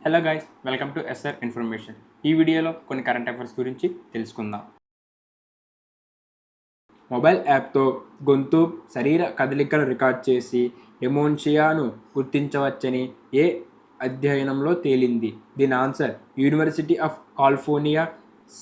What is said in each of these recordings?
Hello guys, welcome to SR information. ఈ వీడియోలో కొన్ని కరెంట్ అఫైర్స్ గురించి తెలుసుకుందాం. మొబైల్ యాప్తో గొంతు, శరీర కదలికలు రికార్డ్ చేసి డెమెన్షియాను గుర్తించవచ్చని ఏ అధ్యయనంలో తేలింది? దీని answer university of California,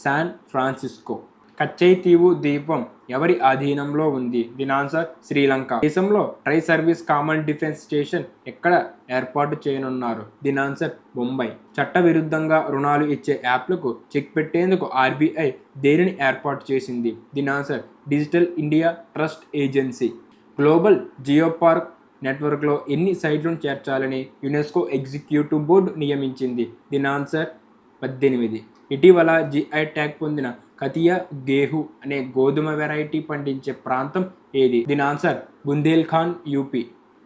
San Francisco. Katchatheevu ద్వీపం ఎవరి ఆధీనంలో ఉంది? దీని ఆన్సర్ శ్రీలంక. దేశంలో tri service common defence station ఎక్కడ ఏర్పాటు చేయనున్నారు? దీని ఆన్సర్ ముంబై. చట్ట విరుద్ధంగా రుణాలు ఇచ్చే యాప్లకు చెక్ పెట్టేందుకు ఆర్బీఐ దేనిని ఏర్పాటు చేసింది? దీని answer digital India trust agency. Global geopark నెట్వర్క్లో ఎన్ని సైట్లను చేర్చాలని యునెస్కో ఎగ్జిక్యూటివ్ బోర్డు నియమించింది? దీని ఆన్సర్ 18. ఇటీవల జిఐ ట్యాగ్ పొందిన కతియా గేహు అనే గోధుమ వెరైటీ పండించే ప్రాంతం ఏది? దీని answer Bundelkhand, UP.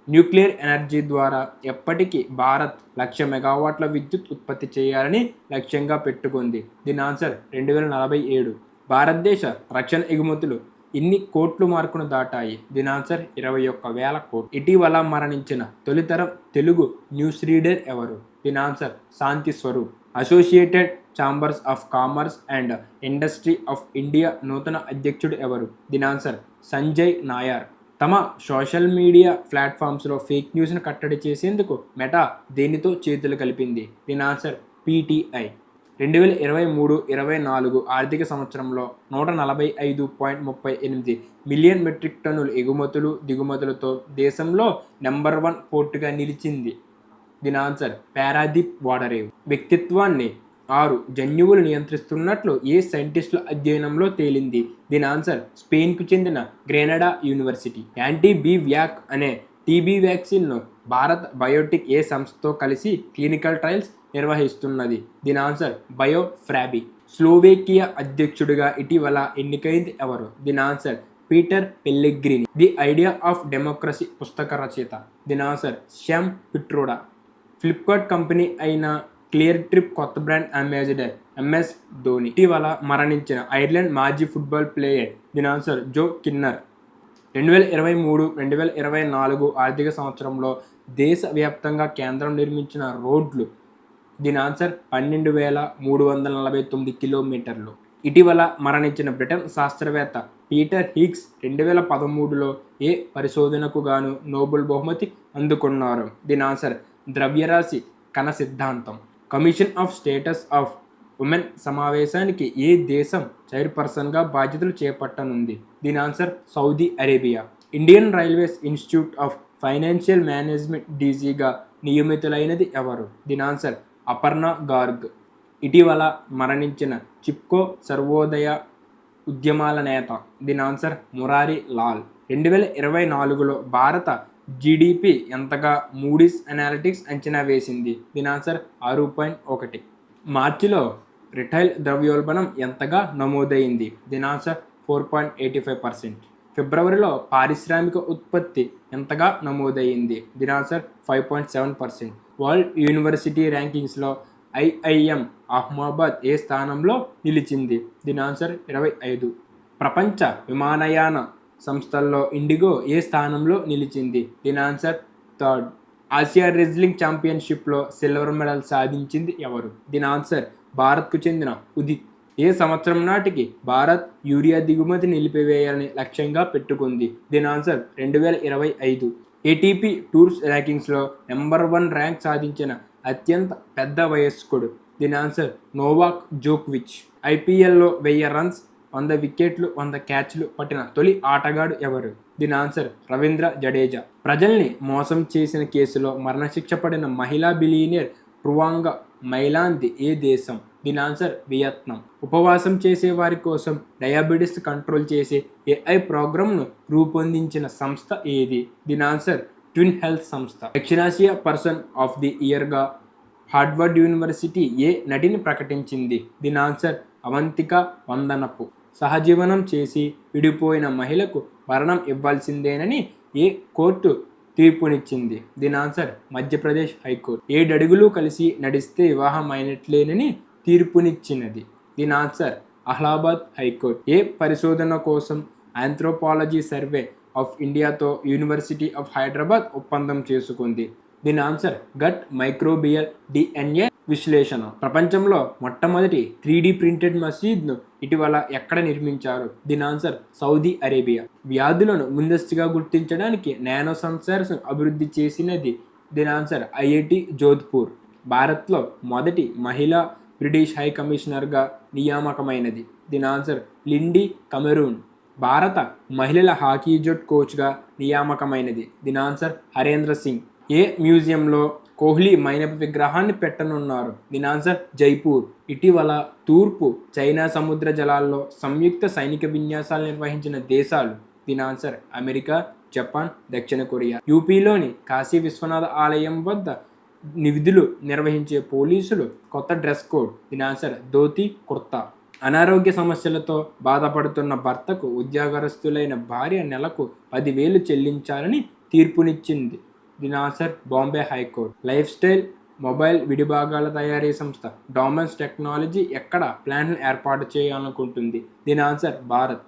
Nuclear energy ద్వారా ఎప్పటికీ భారత్ 1,00,000 మెగావాట్ల విద్యుత్ ఉత్పత్తి చేయాలని లక్ష్యంగా పెట్టుకుంది? దీని ఆన్సర్ 2047. భారతదేశ రక్షణ ఎగుమతులు ఇన్ని కోట్లు మార్కును దాటాయి? దీని ఆన్సర్ 21,000 కోట్లు. ఇటీవల మరణించిన తొలితరం తెలుగు న్యూస్ రీడర్ ఎవరు? దీని answer Shanti Swarup. Associated chambers of commerce and industry of India నూతన అధ్యక్షుడు ఎవరు? దీని ఆన్సర్ సంజయ్ నాయర్. తమ సోషల్ మీడియా ప్లాట్ఫామ్స్లో ఫేక్ న్యూస్ను కట్టడి చేసేందుకు మెటా దేనితో చేతులు కలిపింది? దీని ఆన్సర్ పీటీఐ. 2023-24 ఆర్థిక సంవత్సరంలో 145.38 మిలియన్ మెట్రిక్ టన్నుల ఎగుమతులు దిగుమతులతో దేశంలో నెంబర్ 1 పోర్టుగా నిలిచింది? దీని ఆన్సర్ పారాదీప్ వాడరేవు. వ్యక్తిత్వాన్ని 6 జన్యువులు నియంత్రిస్తున్నట్లు ఏ సైంటిస్టుల అధ్యయనంలో తేలింది? దీని ఆన్సర్ స్పెయిన్కు చెందిన గ్రెనడా యూనివర్సిటీ. యాంటీ-బీ వ్యాక్ అనే టీబీ వ్యాక్సిన్ను భారత్ బయోటెక్ ఏ సంస్థతో కలిసి క్లినికల్ ట్రయల్స్ నిర్వహిస్తున్నది? దీని ఆన్సర్ బయోఫ్రాబీ. స్లోవేకియా అధ్యక్షుడిగా ఇటీవల ఎన్నికైంది ఎవరు? దీని answer Peter Pellegrini. The idea of democracy పుస్తక రచయిత? దీని answer Sam Pitroda. Flipkart company అయిన క్లియర్ ట్రిప్ కొత్త బ్రాండ్ అంబాసిడర్ ఎంఎస్ ధోని. ఇటీవల మరణించిన ఐర్లాండ్ మాజీ ఫుట్బాల్ ప్లేయర్? దీని ఆన్సర్ జో కిన్నర్. 2023-2024 ఆర్థిక సంవత్సరంలో దేశవ్యాప్తంగా కేంద్రం నిర్మించిన రోడ్లు? దీని ఆన్సర్ 12,349 కిలోమీటర్లు. ఇటీవల మరణించిన బ్రిటన్ శాస్త్రవేత్త పీటర్ హిగ్స్ 2013లో ఏ పరిశోధనకు గాను నోబెల్ బహుమతి అందుకున్నారు? దీని ఆన్సర్ ద్రవ్యరాశి కణ సిద్ధాంతం. Commission of status of women సమావేశానికి ఏ దేశం చైర్పర్సన్గా బాధ్యతలు చేపట్టనుంది? దీని answer Saudi Arabia. Indian railways institute of financial management డీజీగా నియమితులైనది ఎవరు? దీని ఆన్సర్ అపర్ణ గార్గ్. ఇటీవల మరణించిన చిప్కో సర్వోదయ ఉద్యమాల నేత? దీని ఆన్సర్ మురారి లాల్. 2024లో భారత జీడిపి ఎంతగా మూడీస్ అనాలిటిక్స్ అంచనా వేసింది? దీని ఆన్సర్ 6.1. మార్చిలో రిటైల్ ద్రవ్యోల్బణం ఎంతగా నమోదైంది? దీని ఆన్సర్ 4.85%. ఫిబ్రవరిలో పారిశ్రామిక ఉత్పత్తి ఎంతగా నమోదైంది? దీని ఆన్సర్ 5.7%. వరల్డ్ యూనివర్సిటీ ర్యాంకింగ్స్లో ఐఐఎం అహ్మదాబాద్ ఏ స్థానంలో నిలిచింది? దీని ఆన్సర్ 25. ప్రపంచ విమానయాన సంస్థల్లో ఇండిగో ఏ స్థానంలో నిలిచింది? దీని ఆన్సర్ 3rd. ఆసియా రెజ్లింగ్ ఛాంపియన్షిప్లో సిల్వర్ మెడల్ సాధించింది ఎవరు? దీని ఆన్సర్ భారత్కు చెందిన ఉదిత్. ఏ సంవత్సరం నాటికి భారత్ యూరియా దిగుమతి నిలిపివేయాలని లక్ష్యంగా పెట్టుకుంది? దీని ఆన్సర్ 2025. ఏటీపీ టూర్స్ ర్యాంకింగ్స్లో నెంబర్ 1 ర్యాంక్ సాధించిన అత్యంత పెద్ద వయస్కుడు? దీని ఆన్సర్ నోవాక్ జోకోవిచ్. ఐపీఎల్లో 1000 రన్స్, 100 వికెట్లు, 100 క్యాచ్లు పట్టిన తొలి ఆటగాడు ఎవరు? దీని ఆన్సర్ రవీంద్ర జడేజా. ప్రజల్ని మోసం చేసిన కేసులో మరణశిక్ష పడిన మహిళా బిలియనీర్ ట్రువాంగ మైలాంది ఏ దేశం? దీని ఆన్సర్ వియత్నాం. ఉపవాసం చేసే వారి కోసం డయాబెటీస్ కంట్రోల్ చేసే ఏఐ ప్రోగ్రామ్ను రూపొందించిన సంస్థ ఏది? దీని ఆన్సర్ ట్విన్ హెల్త్ సంస్థ. దక్షిణాసియా పర్సన్ ఆఫ్ ది ఇయర్గా హార్వర్డ్ యూనివర్సిటీ ఏ నటిని ప్రకటించింది? దీని ఆన్సర్ అవంతిక వందనపు. సహజీవనం చేసి విడిపోయిన మహిళకు మరణం ఇవ్వాల్సిందేనని ఏ కోర్టు తీర్పునిచ్చింది? దీని ఆన్సర్ మధ్యప్రదేశ్ హైకోర్టు. 7 అడుగులు కలిసి నడిస్తే వివాహం అయినట్లేనని తీర్పునిచ్చినది? దీని ఆన్సర్ అలహాబాద్ హైకోర్టు. ఏ పరిశోధన కోసం ఆంథ్రోపాలజీ సర్వే ఆఫ్ ఇండియాతో యూనివర్సిటీ ఆఫ్ హైదరాబాద్ ఒప్పందం చేసుకుంది? దీని ఆన్సర్ గట్ మైక్రోబియల్ డిఎన్ఏ విశ్లేషణ. ప్రపంచంలో మొట్టమొదటి 3D ప్రింటెడ్ మసీద్ను ఇటీవల ఎక్కడ నిర్మించారు? దీని ఆన్సర్ సౌదీ అరేబియా. వ్యాధులను ముందస్తుగా గుర్తించడానికి నానో సెన్సార్స్ అభివృద్ధి చేసినది? దీని ఆన్సర్ ఐఐటి జోధ్పూర్. భారత్లో మొదటి మహిళా బ్రిటిష్ హై కమిషనర్గా నియామకమైనది? దీని ఆన్సర్ లిండీ కమెరూన్. భారత మహిళల హాకీ జట్టు కోచ్గా నియామకమైనది? దీని ఆన్సర్ హరేంద్ర సింగ్. ఏ మ్యూజియంలో కోహ్లీ మైనపు విగ్రహాన్ని పెట్టనున్నారు? దీని ఆన్సర్ జైపూర్. ఇటీవల తూర్పు చైనా సముద్ర జలాల్లో సంయుక్త సైనిక విన్యాసాలు నిర్వహించిన దేశాలు? దీని ఆన్సర్ అమెరికా, జపాన్, దక్షిణ కొరియా. యూపీలోని కాశీ విశ్వనాథ ఆలయం వద్ద విధులు నిర్వహించే పోలీసులు కొత్త డ్రెస్ కోడ్? దీని ఆన్సర్ ధోతి కుర్తా. అనారోగ్య సమస్యలతో బాధపడుతున్న భర్తకు ఉద్యోగస్తులైన భార్య నెలకు 10,000 చెల్లించాలని తీర్పునిచ్చింది? దీని answer Bombay high court. Lifestyle mobile విడిభాగాల తయారీ సంస్థ డామెన్స్ టెక్నాలజీ ఎక్కడ ప్లాంట్ను ఏర్పాటు చేయాలనుకుంటుంది? దీని ఆన్సర్ భారత్.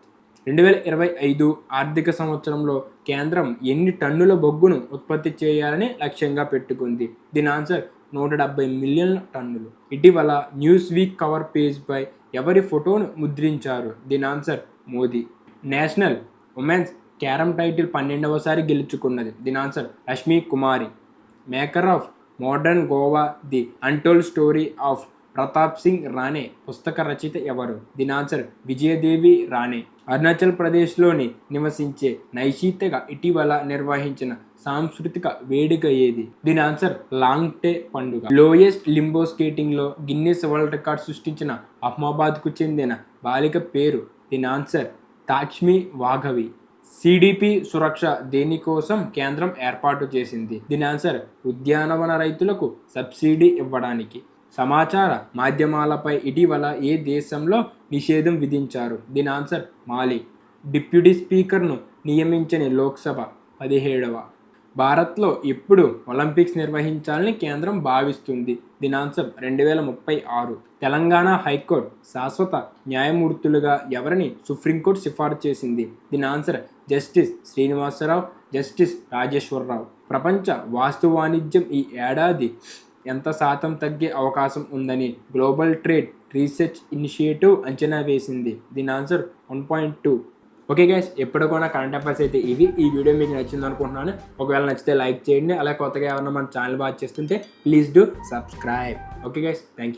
2025 ఆర్థిక సంవత్సరంలో కేంద్రం ఎన్ని టన్నుల బొగ్గును ఉత్పత్తి చేయాలని లక్ష్యంగా పెట్టుకుంది? దీని ఆన్సర్ 170 మిలియన్ల టన్నులు. ఇటీవల న్యూస్ వీక్ కవర్ పేజ్పై ఎవరి ఫోటోను ముద్రించారు? దీని answer Modi. National women's carrom title 12వసారి గెలుచుకున్నది? దీని answer Rashmi Kumari. Maker of modern Goa the untold story of Pratap Singh Rane పుస్తక రచయిత ఎవరు? దీని ఆన్సర్ విజయదేవి రాణే. అరుణాచల్ ప్రదేశ్లోని నివసించే నైషితగా ఇటీవల నిర్వహించిన సాంస్కృతిక వేడుక ఏది? దీని ఆన్సర్ లాంగ్ టే పండుగ. లోయెస్ట్ లింబో స్కేటింగ్లో గిన్నెస్ వరల్డ్ రికార్డ్ సృష్టించిన అహ్మదాబాద్కు చెందిన బాలిక పేరు? దీని ఆన్సర్ తాక్ష్మి వాఘవి. సిడిపి సురక్ష దేనికోసం కేంద్రం ఏర్పాటు చేసింది? దీని ఆన్సర్ ఉద్యానవన రైతులకు సబ్సిడీ ఇవ్వడానికి. సమాచార మాధ్యమాలపై ఇటీవల ఏ దేశంలో నిషేధం విధించారు? దీని ఆన్సర్ మాలి. డిప్యూటీ స్పీకర్ను నియమించని లోక్సభ 17వ. భారత్లో ఎప్పుడు ఒలింపిక్స్ నిర్వహించాలని కేంద్రం భావిస్తుంది? దీని ఆన్సర్ 2036. తెలంగాణ హైకోర్టు శాశ్వత న్యాయమూర్తులుగా ఎవరిని సుప్రీంకోర్టు సిఫారసు చేసింది? దీని answer justice Srinivasa Rao, justice Rajeshwara Rao. ప్రపంచ వాస్తు వాణిజ్యం ఈ ఏడాది ఎంత శాతం తగ్గే అవకాశం ఉందని గ్లోబల్ ట్రేడ్ రీసెర్చ్ ఇనిషియేటివ్ అంచనా వేసింది? దీని ఆన్సర్ 1.2. ఓకే గైస్, ఎప్పటికైనా కరెంట్ అఫైర్స్ అయితే ఇవి. ఈ వీడియో మీకు నచ్చింది అనుకుంటున్నాను. ఒకవేళ నచ్చితే లైక్ చేయండి. అలా కొత్తగా ఎవరైనా మన ఛానల్ వాచ్ చేస్తుంటే please do subscribe. Okay guys, thank you.